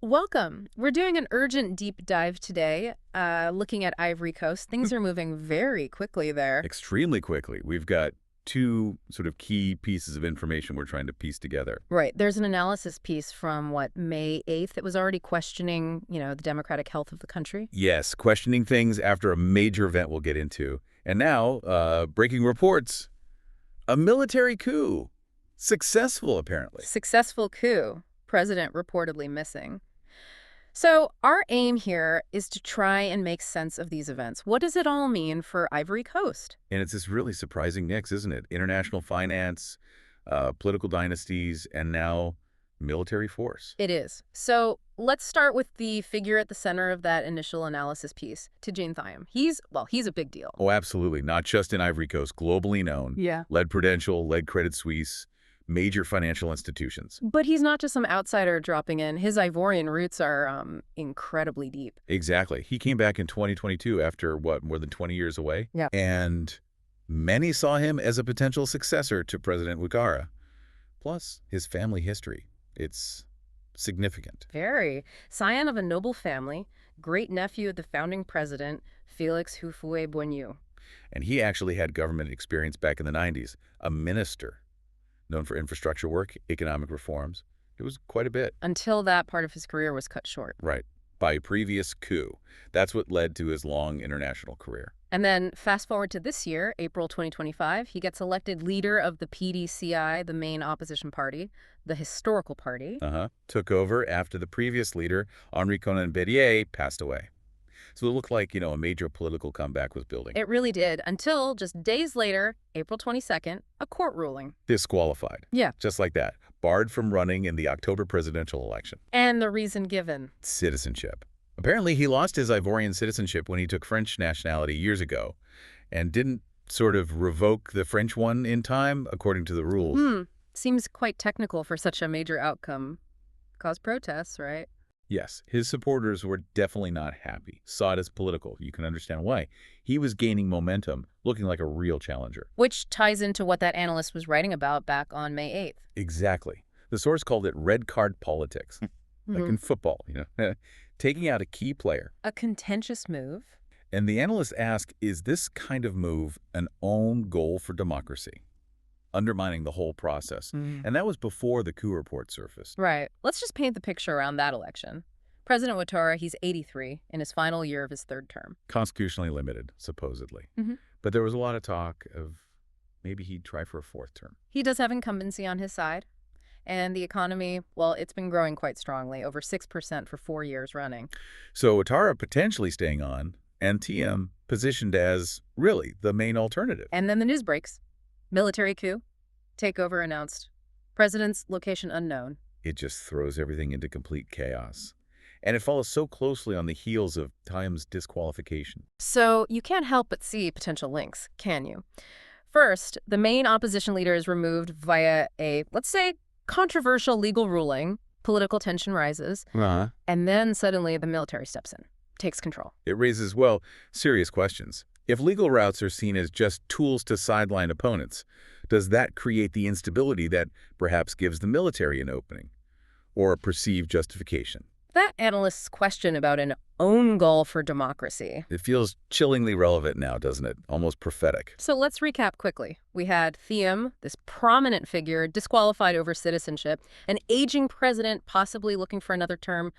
Welcome. We're doing an urgent deep dive today, looking at Ivory Coast. Things are moving very quickly there. Extremely quickly. We've got two sort of key pieces of information we're trying to piece together. Right. There's an analysis piece from, May 8th that was already questioning, the democratic health of the country. Yes, questioning things after a major event we'll get into. And now, breaking reports, a military coup. Successful, apparently. Successful coup. President reportedly missing. So our aim here is to try and make sense of these events. What does it all mean for Ivory Coast? And it's this really surprising mix, isn't it? International finance, political dynasties, and now military force. It is. So let's start with the figure at the center of that initial analysis piece, Tidjane Thiam. He's a big deal. Oh, absolutely. Not just in Ivory Coast, globally known. Yeah. Led Prudential, led Credit Suisse, major financial institutions. But he's not just some outsider dropping in. His Ivorian roots are incredibly deep. Exactly. He came back in 2022 after, what, more than 20 years away? Yeah. And many saw him as a potential successor to President Ouattara. Plus, his family history. It's significant. Very. Scion of a noble family, great-nephew of the founding president, Félix Houphouët-Boigny. And he actually had government experience back in the 90s. A minister, known for infrastructure work, economic reforms. It was quite a bit. Until that part of his career was cut short. Right. By a previous coup. That's what led to his long international career. And then fast forward to this year, April 2025, he gets elected leader of the PDCI, the main opposition party, the historical party. Took over after the previous leader, Henri Konan Bédier, passed away. So it looked like, a major political comeback was building. It really did, until just days later, April 22nd, a court ruling. Disqualified. Yeah. Just like that. Barred from running in the October presidential election. And the reason given? Citizenship. Apparently, he lost his Ivorian citizenship when he took French nationality years ago and didn't sort of revoke the French one in time, according to the rules. Seems quite technical for such a major outcome. Caused protests, right? Yes, his supporters were definitely not happy, saw it as political. You can understand why. He was gaining momentum, looking like a real challenger. Which ties into what that analyst was writing about back on May 8th. Exactly. The source called it red card politics, like in football, taking out a key player. A contentious move. And the analyst asked, is this kind of move an own goal for democracy? Undermining the whole process. And that was before the coup report surfaced. Right. Let's just paint the picture around that election. President Ouattara, he's 83 in his final year of his third term. Constitutionally limited, supposedly. But there was a lot of talk of maybe he'd try for a fourth term. He does have incumbency on his side. And the economy, well, it's been growing quite strongly, over 6% for 4 years running. So Ouattara potentially staying on, and Thiam positioned as, really, the main alternative. And then the news breaks. Military coup. Takeover announced. President's location unknown. It just throws everything into complete chaos. And it follows so closely on the heels of Thiam's disqualification. So you can't help but see potential links, can you? First, the main opposition leader is removed via a, let's say, controversial legal ruling. Political tension rises. And then suddenly the military steps in, takes control. It raises, well, serious questions. If legal routes are seen as just tools to sideline opponents, does that create the instability that perhaps gives the military an opening or a perceived justification? That analyst's question about an own goal for democracy. It feels chillingly relevant now, doesn't it? Almost prophetic. So let's recap quickly. We had Thiam, this prominent figure, disqualified over citizenship, an aging president possibly looking for another term,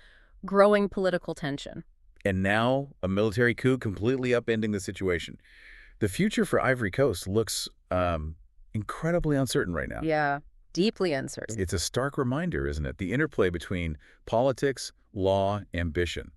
growing political tension. And now a military coup completely upending the situation. The future for Ivory Coast looks incredibly uncertain right now. Yeah, deeply uncertain. It's a stark reminder, isn't it? The interplay between politics, law, ambition,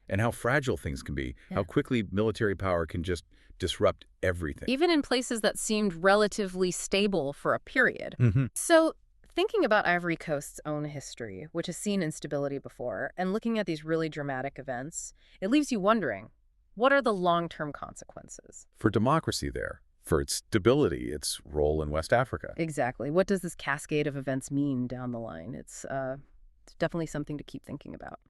and how fragile things can be, how quickly military power can just disrupt everything. Even in places that seemed relatively stable for a period. So thinking about Ivory Coast's own history, which has seen instability before, and looking at these really dramatic events, it leaves you wondering, what are the long-term consequences? For democracy there, for its stability, its role in West Africa. Exactly. What does this cascade of events mean down the line? It's definitely something to keep thinking about.